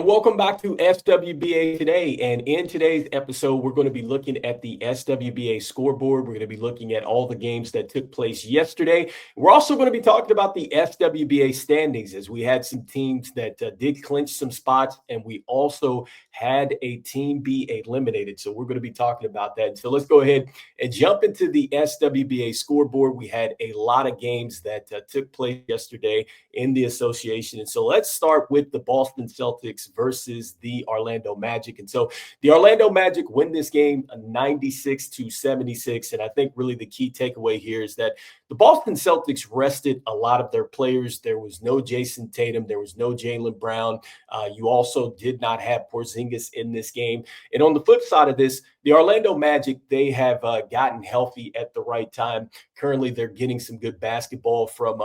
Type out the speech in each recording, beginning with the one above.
And welcome back to SWBA Today. And in today's episode, we're going to be looking at the SWBA scoreboard. We're going to be looking at all the games that took place yesterday. We're also going to be talking about the SWBA standings, as we had some teams that did clinch some spots, and we also had a team be eliminated. So we're going to be talking about that. So let's go ahead and jump into the SWBA scoreboard. We had a lot of games that took place yesterday in the association. And so let's start with the Boston Celtics versus the Orlando Magic. And so the Orlando Magic win this game 96-76. And I think really the key takeaway here is that the Boston Celtics rested a lot of their players. There was no Jason Tatum. There was no Jaylen Brown. You also did not have Porzingis in this game. And on the flip side of this, the Orlando Magic, they have gotten healthy at the right time. Currently, they're getting some good basketball from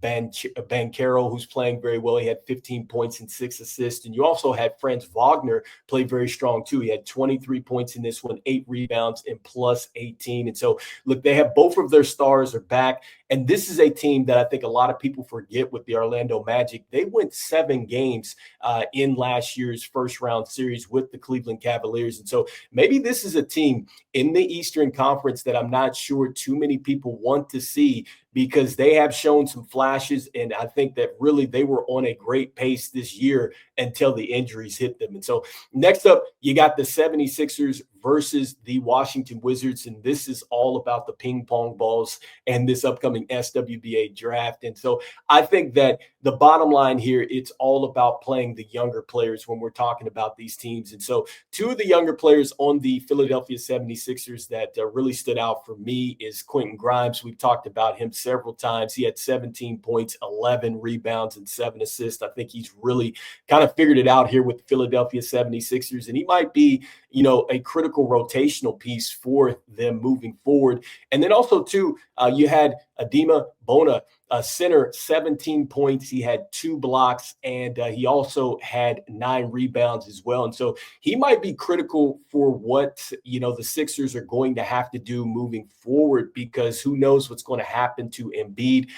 Banchero, who's playing very well. He had 15 points and 6 assists. And you also had Franz Wagner play very strong, too. He had 23 points in this one, 8 rebounds, and plus 18. And so, look, they have both of their stars are back. And this is a team that I think a lot of people forget with the Orlando Magic. They went 7 games in last year's first-round series with the Cleveland Cavaliers. And so maybe this is a team in the Eastern Conference that I'm not sure too many people want to see, because they have shown some flashes, and I think that really they were on a great pace this year until the injuries hit them. And so next up, you got the 76ers versus the Washington Wizards, and this is all about the ping pong balls and this upcoming SWBA draft. And so I think that the bottom line here, it's all about playing the younger players when we're talking about these teams. And so 2 of the younger players on the Philadelphia 76ers that really stood out for me is Quentin Grimes. We've talked about him several times. He had 17 points, 11 rebounds, and 7 assists. I think he's really kind of figured it out here with the Philadelphia 76ers, and he might be, a critical rotational piece for them moving forward. And then also, too, you had Adema Bona, center, 17 points. He had 2 blocks, and he also had 9 rebounds as well. And so he might be critical for what, the Sixers are going to have to do moving forward, because who knows what's going to happen to Embiid.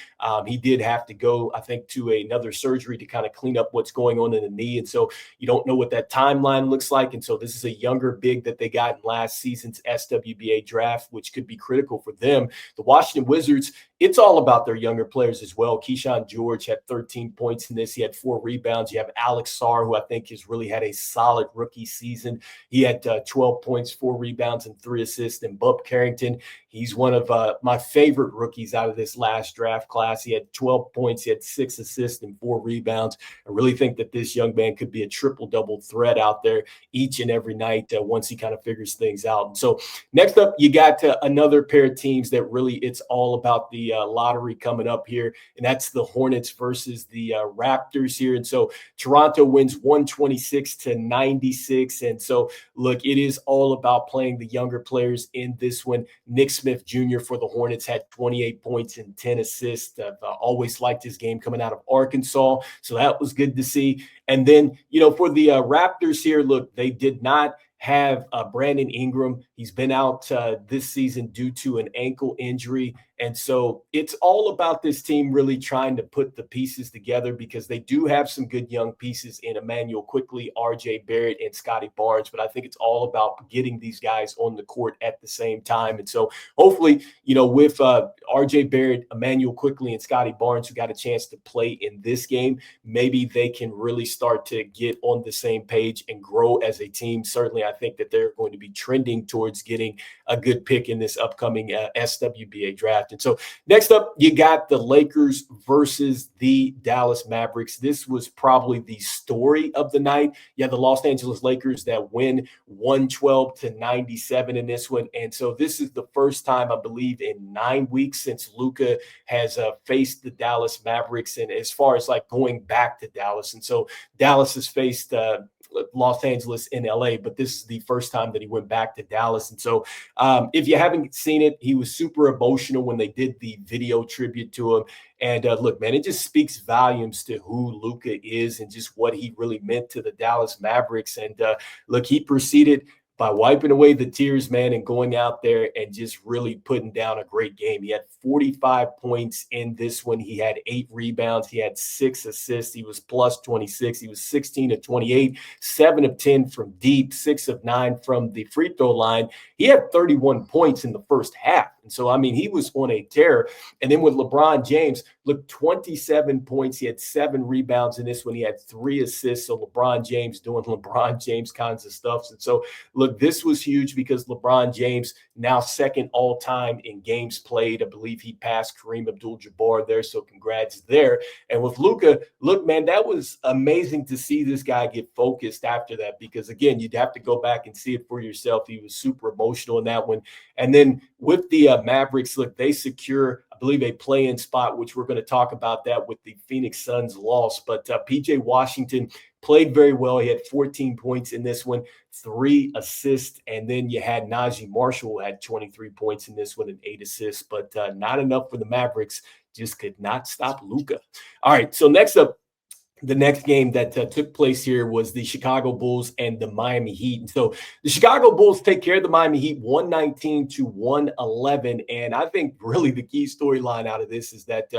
He did have to go, I think, to another surgery to kind of clean up what's going on in the knee. And so you don't know what that timeline looks like. And so this is a younger big that they got in last season's SWBA draft, which could be critical for them. The Washington Wizards, it's all about their younger players as well. Keyshawn George had 13 points in this. He had 4 rebounds. You have Alex Sarr, who I think has really had a solid rookie season. He had 12 points, 4 rebounds, and 3 assists. And Bub Carrington, he's one of my favorite rookies out of this last draft class. He had 12 points. He had 6 assists and 4 rebounds. I really think that this young man could be a triple-double threat out there each and every night once he kind of figures things out. And so next up, you got another pair of teams that really it's all about the lottery coming up here, and that's the Hornets versus the Raptors here. And so Toronto wins 126-96. And so, look, it is all about playing the younger players in this one. Nick Smith Jr. for the Hornets had 28 points and 10 assists. I've always liked his game coming out of Arkansas, so that was good to see. And then, for the Raptors here, look, they did not have Brandon Ingram. He's been out this season due to an ankle injury. And so it's all about this team really trying to put the pieces together, because they do have some good young pieces in Emmanuel Quickley, RJ Barrett, and Scotty Barnes. But I think it's all about getting these guys on the court at the same time. And so hopefully, with RJ Barrett, Emmanuel Quickley, and Scotty Barnes, who got a chance to play in this game, maybe they can really start to get on the same page and grow as a team. Certainly, I think that they're going to be trending towards getting a good pick in this upcoming SWBA draft. And so next up, you got the Lakers versus the Dallas Mavericks. This was probably the story of the night. You have the Los Angeles Lakers that win 112-97 in this one. And so this is the first time, I believe, in 9 weeks since Luka has faced the Dallas Mavericks, and as far as like going back to Dallas. And so Dallas has faced Los Angeles in LA, but this is the first time that he went back to Dallas. And so if you haven't seen it, he was super emotional when they did the video tribute to him. And look, man, it just speaks volumes to who Luka is and just what he really meant to the Dallas Mavericks. And look, he proceeded by wiping away the tears, man, and going out there and just really putting down a great game. He had 45 points in this one. He had 8 rebounds. He had 6 assists. He was plus 26. He was 16 of 28, 7 of 10 from deep, 6 of 9 from the free throw line. He had 31 points in the first half. And so, I mean, he was on a tear. And then with LeBron James, look, 27 points. He had 7 rebounds in this one. He had 3 assists. So LeBron James doing LeBron James kinds of stuff. And so, look, this was huge because LeBron James now second all time in games played. I believe he passed Kareem Abdul-Jabbar there. So congrats there. And with Luka, look, man, that was amazing to see this guy get focused after that, because again, you'd have to go back and see it for yourself. He was super emotional in that one. And then with the Mavericks, look, they secure, I believe, a play-in spot, which we're going to talk about that with the Phoenix Suns loss. But PJ Washington played very well. He had 14 points in this one, 3 assists. And then you had Najee Marshall, who had 23 points in this one and 8 assists, but not enough for the Mavericks. Just could not stop Luka. All right, so next up, the next game that took place here was the Chicago Bulls and the Miami Heat. And so the Chicago Bulls take care of the Miami Heat 119-111. And I think really the key storyline out of this is that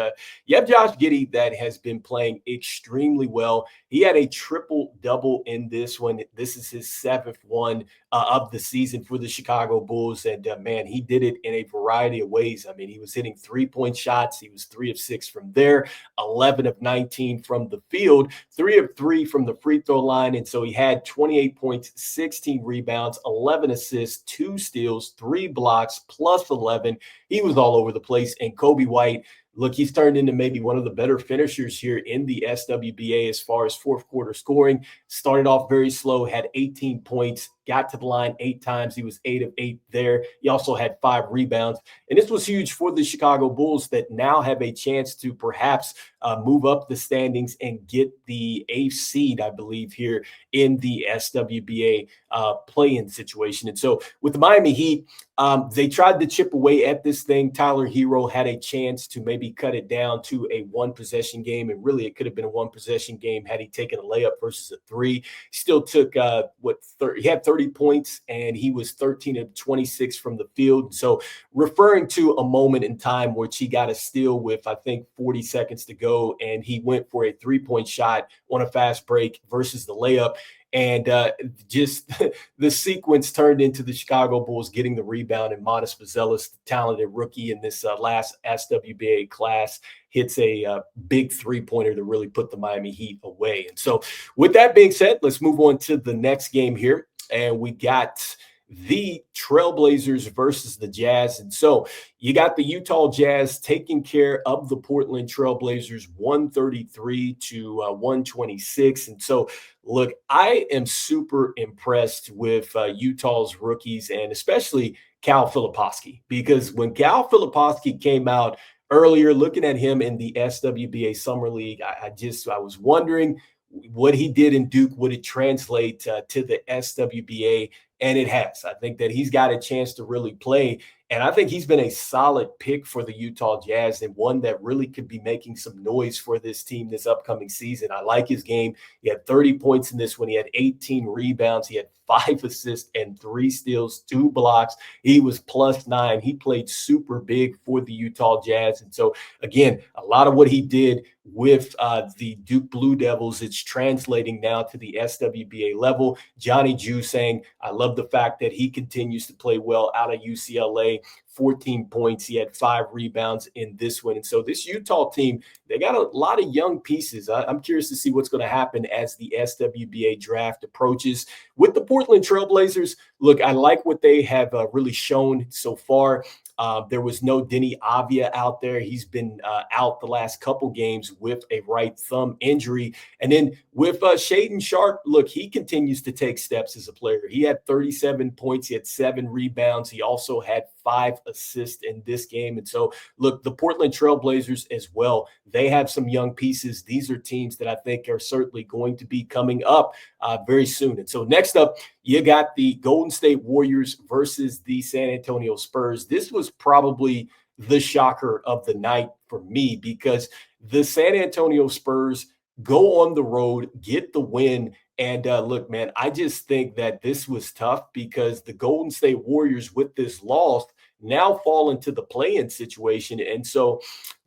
you have Josh Giddey that has been playing extremely well. He had a triple-double in this one. This is his 7th one of the season for the Chicago Bulls. And man, he did it in a variety of ways. I mean, he was hitting 3-point shots. He was 3 of 6 from there, 11 of 19 from the field, 3 of 3 from the free throw line. And so he had 28 points, 16 rebounds, 11 assists, 2 steals, 3 blocks, plus 11. He was all over the place. And Kobe White, look, he's turned into maybe one of the better finishers here in the SWBA as far as fourth quarter scoring. Started off very slow, had 18 points, got to the line 8 times. He was 8 of 8 there. He also had 5 rebounds. And this was huge for the Chicago Bulls that now have a chance to perhaps move up the standings and get the 8th seed, I believe, here in the SWBA play-in situation. And so with the Miami Heat, they tried to chip away at this thing. Tyler Hero had a chance to maybe cut it down to a 1-possession game, and really it could have been a 1-possession game had he taken a layup versus a 3. He still took he had 30 points, and he was 13 of 26 from the field. So referring to a moment in time where he got a steal with, I think, 40 seconds to go, and he went for a 3-point shot on a fast break versus the layup. And just the sequence turned into the Chicago Bulls getting the rebound, and Monis Vazelis, the talented rookie in this last SWBA class, hits a big 3-pointer to really put the Miami Heat away. And so with that being said, let's move on to the next game here. And we got the Trailblazers versus the Jazz. And so you got the Utah Jazz taking care of the Portland Trailblazers 133-126. And so, look, I am super impressed with Utah's rookies, and especially Cal Filipowski, because when Cal Filipowski came out earlier, looking at him in the SWBA Summer League, I was wondering what he did in Duke, would it translate to the SWBA? And it has. I think that he's got a chance to really play. And I think he's been a solid pick for the Utah Jazz, and one that really could be making some noise for this team this upcoming season. I like his game. He had 30 points in this one. He had 18 rebounds. He had 5 assists and 3 steals, 2 blocks. He was +9. He played super big for the Utah Jazz. And so, again, a lot of what he did with the Duke Blue Devils, it's translating now to the SWBA level. Johnny Jew saying, I love the fact that he continues to play well out of UCLA. 14 points. He had 5 rebounds in this one. And so this Utah team, they got a lot of young pieces. I'm curious to see what's going to happen as the SWBA draft approaches. With the Portland Trailblazers, look, I like what they have really shown so far. There was no Denny Avia out there. He's been out the last couple games with a right thumb injury. And then with Shaedon Sharpe, look, he continues to take steps as a player. He had 37 points. He had 7 rebounds. He also had 5 assists in this game. And so, look, the Portland Trailblazers as well, they have some young pieces. These are teams that I think are certainly going to be coming up very soon. And so next up, you got the Golden State Warriors versus the San Antonio Spurs. This was probably the shocker of the night for me, because the San Antonio Spurs go on the road, get the win, And look, man, I just think that this was tough because the Golden State Warriors, with this loss, now fall into the play-in situation. And so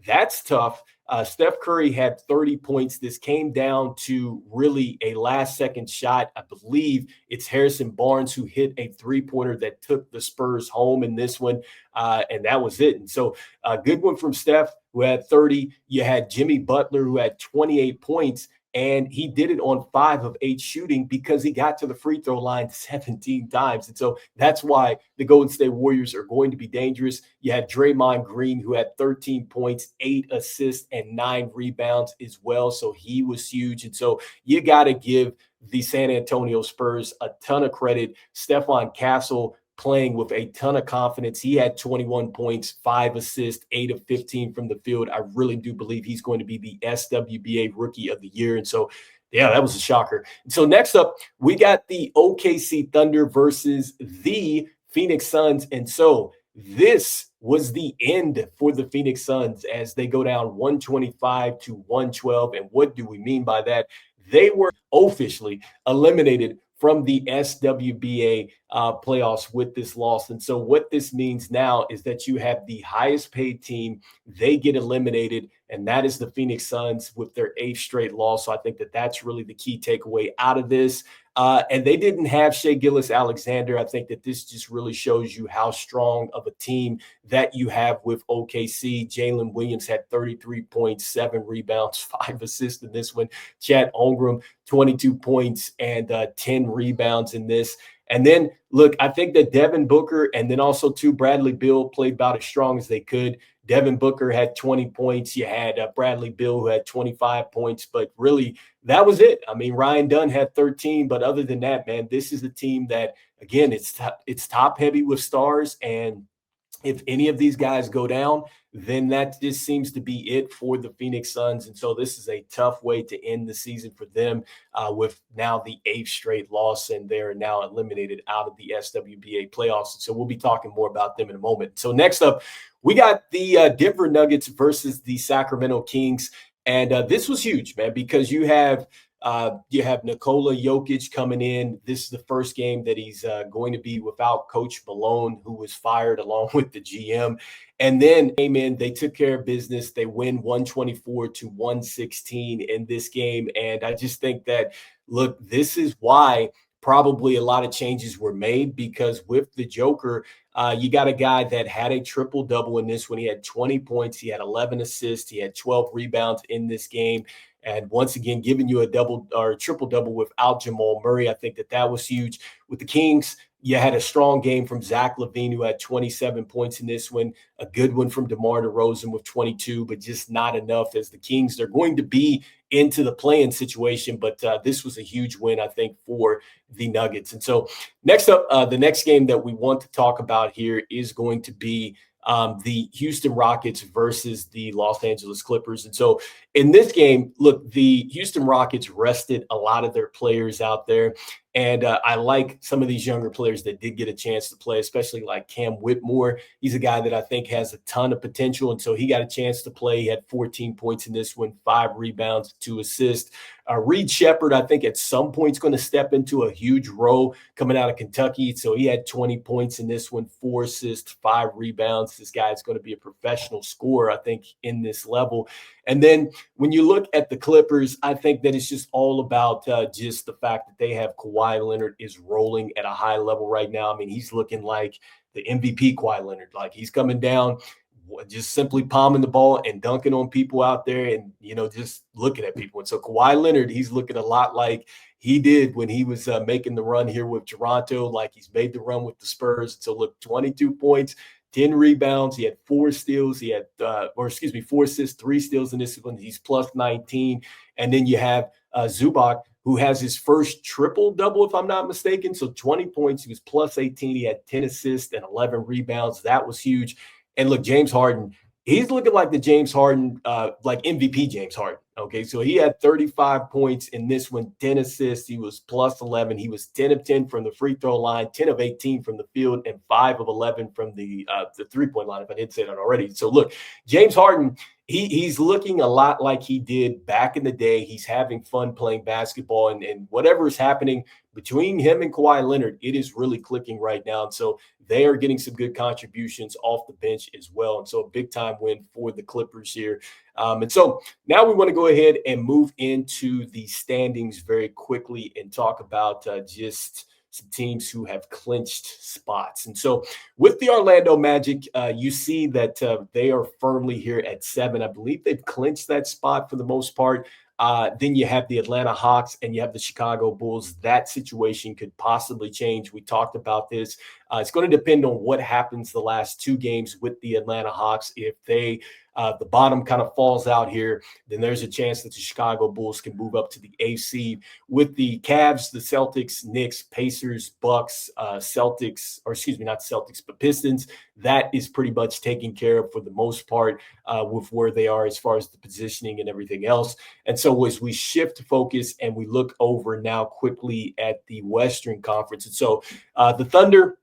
that's tough. Steph Curry had 30 points. This came down to really a last-second shot. I believe it's Harrison Barnes who hit a three-pointer that took the Spurs home in this one, and that was it. And so a good one from Steph, who had 30. You had Jimmy Butler, who had 28 points. And he did it on 5 of 8 shooting because he got to the free throw line 17 times. And so that's why the Golden State Warriors are going to be dangerous. You had Draymond Green, who had 13 points, 8 assists, and 9 rebounds as well. So he was huge. And so you got to give the San Antonio Spurs a ton of credit. Stephon Castle playing with a ton of confidence. He had 21 points, 5 assists, 8 of 15 from the field. I really do believe he's going to be the SWBA Rookie of the Year. And so, yeah, that was a shocker. And so next up, we got the OKC Thunder versus the Phoenix Suns. And so this was the end for the Phoenix Suns as they go down 125 to 112. And what do we mean by that? They were officially eliminated from the SWBA playoffs with this loss. And so what this means now is that you have the highest paid team. They get eliminated, and that is the Phoenix Suns with their 8th straight loss. So I think that that's really the key takeaway out of this. And they didn't have Shai Gilgeous-Alexander. I think that this just really shows you how strong of a team that you have with OKC. Jalen Williams had 33 points, 7 rebounds, 5 assists in this one. Chet Holmgren, 22 points and 10 rebounds in this. And then, look, I think that Devin Booker and then also too Bradley Beal played about as strong as they could. Devin Booker had 20 points. You had Bradley Beal who had 25 points, but really that was it. I mean, Ryan Dunn had 13, but other than that, man, this is a team that, again, it's top heavy with stars. And if any of these guys go down, then that just seems to be it for the Phoenix Suns. And so this is a tough way to end the season for them with now the 8th straight loss, and they're now eliminated out of the SWBA playoffs. So we'll be talking more about them in a moment. So next up, we got the Denver Nuggets versus the Sacramento Kings. And this was huge, man, because you have Nikola Jokic coming in. This is the first game that he's going to be without Coach Malone, who was fired along with the GM. And then came in, they took care of business. They win 124 to 116 in this game. And I just think that, look, this is why probably a lot of changes were made, because with the Joker, you got a guy that had a triple-double in this one. He had 20 points. He had 11 assists. He had 12 rebounds in this game. And once again, giving you a double or triple-double without Jamal Murray. I think that was huge. With the Kings, you had a strong game from Zach LaVine, who had 27 points in this one. A good one from DeMar DeRozan with 22, but just not enough, as the Kings, they're going to be into the play-in situation. But this was a huge win, I think, for the Nuggets. And so next up, the next game that we want to talk about here is going to be the Houston Rockets versus the Los Angeles Clippers. And so in this game, look, the Houston Rockets rested a lot of their players out there. And I like some of these younger players that did get a chance to play, especially like Cam Whitmore. He's a guy that I think has a ton of potential. And so he got a chance to play. He had 14 points in this one, 5 rebounds, 2 assists. Reed Shepherd, I think at some point is going to step into a huge role coming out of Kentucky. So he had 20 points in this one, 4 assists, 5 rebounds. This guy is going to be a professional scorer, I think, in this level. And then when you look at the Clippers, I think that it's just all about just the fact that they have Kawhi Leonard is rolling at a high level right now. I mean, he's looking like the MVP Kawhi Leonard. Like, he's coming down, just simply palming the ball and dunking on people out there and, just looking at people. And so Kawhi Leonard, he's looking a lot like he did when he was making the run here with Toronto, like he's made the run with the Spurs. So look, 22 points, 10 rebounds. He had 4 steals. He had, 4 assists, 3 steals in this one. He's plus 19. And then you have Zubac, who has his first triple-double, if I'm not mistaken. So 20 points. He was plus 18. He had 10 assists and 11 rebounds. That was huge. And look, James Harden, he's looking like the James Harden, like MVP James Harden. Okay, so he had 35 points in this one, 10 assists. He was plus 11. He was 10 of 10 from the free throw line, 10 of 18 from the field, and 5 of 11 from the 3-point line, if I didn't say that already. So look, James Harden, he's looking a lot like he did back in the day. He's having fun playing basketball, and whatever is happening between him and Kawhi Leonard, it is really clicking right now. And so they are getting some good contributions off the bench as well. And so a big time win for the Clippers here. And so now we want to go ahead and move into the standings very quickly and talk about just some teams who have clinched spots. And so with the Orlando Magic, you see that they are firmly here at 7. I believe they've clinched that spot for the most part. Then you have the Atlanta Hawks and you have the Chicago Bulls. That situation could possibly change. We talked about this. It's going to depend on what happens the last 2 games with the Atlanta Hawks. If the bottom kind of falls out here, then there's a chance that the Chicago Bulls can move up to the A seed. With the Cavs, the Celtics, Knicks, Pacers, Bucks, Celtics, or excuse me, not Celtics, but Pistons, that is pretty much taken care of for the most part with where they are as far as the positioning and everything else. And so as we shift focus and we look over now quickly at the Western Conference, and so the Thunder,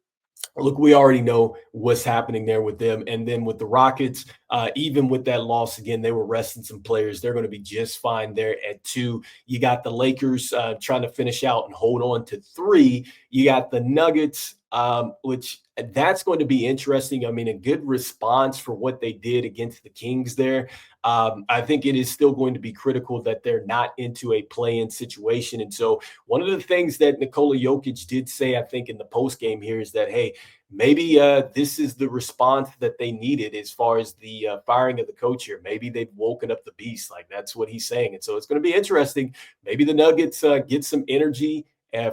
look, we already know what's happening there with them. And then with the Rockets, even with that loss, again, they were resting some players. They're going to be just fine there at 2. You got the Lakers trying to finish out and hold on to 3. You got the Nuggets, which that's going to be interesting. I mean, a good response for what they did against the Kings there. I think it is still going to be critical that they're not into a play-in situation. And so one of the things that Nikola Jokic did say, I think, in the postgame here is that, hey, maybe this is the response that they needed as far as the firing of the coach here. Maybe they've woken up the beast. Like, that's what he's saying. And so it's going to be interesting. Maybe the Nuggets get some energy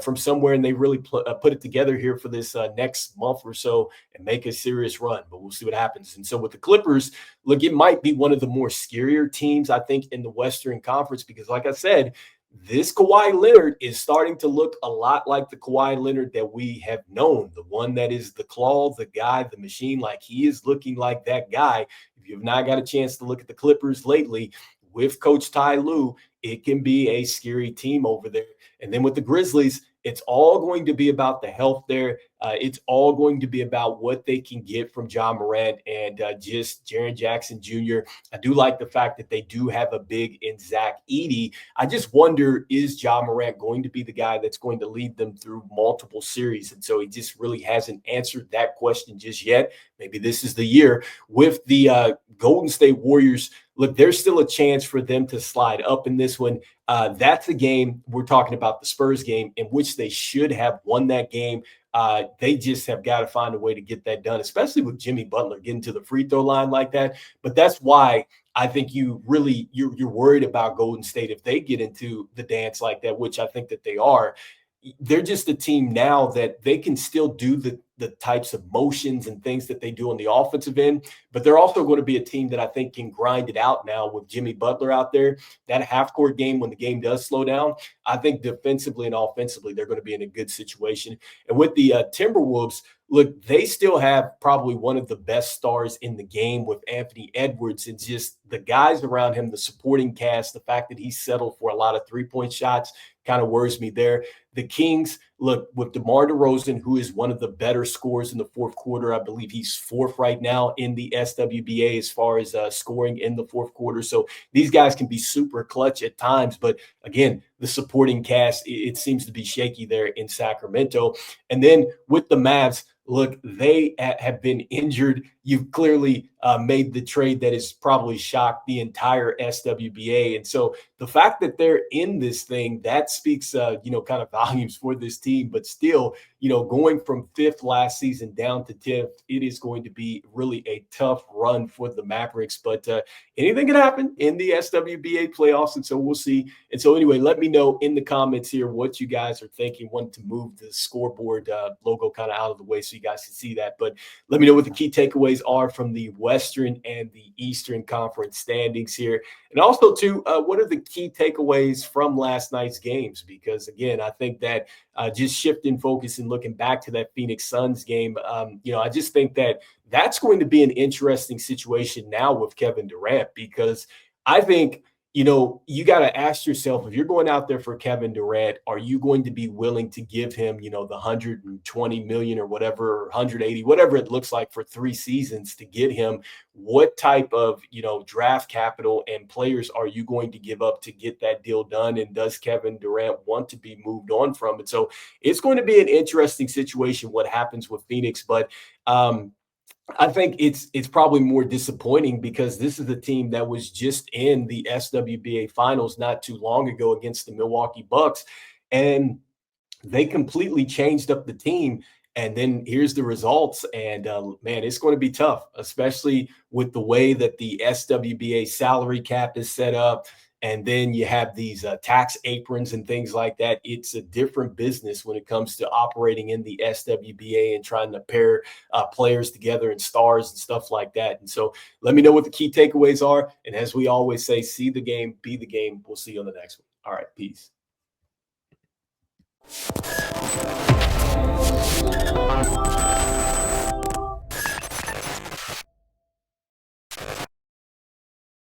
from somewhere, and they really put it together here for this next month or so and make a serious run. But we'll see what happens. And so with the Clippers, look, it might be one of the more scarier teams, I think, in the Western Conference because, like I said, this Kawhi Leonard is starting to look a lot like the Kawhi Leonard that we have known, the one that is the claw, the guy, the machine. Like, he is looking like that guy. If you've not got a chance to look at the Clippers lately with Coach Ty Lue, it can be a scary team over there. And then with the Grizzlies, it's all going to be about the health there. It's all going to be about what they can get from John Morant and just Jaren Jackson Jr. I do like the fact that they do have a big in Zach Edey. I just wonder, is John Morant going to be the guy that's going to lead them through multiple series? And so he just really hasn't answered that question just yet. Maybe this is the year. With the Golden State Warriors, look, there's still a chance for them to slide up in this one. That's a game, we're talking about the Spurs game, in which they should have won that game. They just have got to find a way to get that done, especially with Jimmy Butler getting to the free throw line like that. But that's why I think you're worried about Golden State if they get into the dance like that, which I think that they are. They're just a team now that they can still do the types of motions and things that they do on the offensive end, but they're also going to be a team that I think can grind it out now with Jimmy Butler out there. That half-court game, when the game does slow down, I think defensively and offensively, they're going to be in a good situation. And with the Timberwolves, look, they still have probably one of the best stars in the game with Anthony Edwards, and just the guys around him, the supporting cast, the fact that he settled for a lot of three-point shots kind of worries me there. The Kings, look, with DeMar DeRozan, who is one of the better scorers in the fourth quarter. I believe he's 4th right now in the SWBA as far as scoring in the fourth quarter. So these guys can be super clutch at times. But again, the supporting cast, it seems to be shaky there in Sacramento. And then with the Mavs, look, they have been injured. You've clearly made the trade that has probably shocked the entire SWBA. And so the fact that they're in this thing, that speaks, kind of volumes for this team. But still, going from 5th last season down to 10th, it is going to be really a tough run for the Mavericks. But anything can happen in the SWBA playoffs. And so we'll see. And so anyway, let me know in the comments here what you guys are thinking. Want to move the scoreboard logo kind of out of the way so you guys can see that. But let me know what the key takeaways are from the Western and the Eastern Conference standings here. And also, too, what are the key takeaways from last night's games? Because, again, I think that just shifting focus and looking back to that Phoenix Suns game, I just think that that's going to be an interesting situation now with Kevin Durant, because I think you got to ask yourself, if you're going out there for Kevin Durant, are you going to be willing to give him, the 120 million or whatever, or 180, whatever it looks like for 3 seasons to get him? What type of, draft capital and players are you going to give up to get that deal done? And does Kevin Durant want to be moved on from it? So it's going to be an interesting situation what happens with Phoenix, but I think it's probably more disappointing because this is the team that was just in the SWBA finals not too long ago against the Milwaukee Bucks, and they completely changed up the team. And then here's the results. And man, it's going to be tough, especially with the way that the SWBA salary cap is set up. And then you have these tax aprons and things like that. It's a different business when it comes to operating in the SWBA and trying to pair players together and stars and stuff like that. And so let me know what the key takeaways are. And as we always say, see the game, be the game. We'll see you on the next one. All right, peace.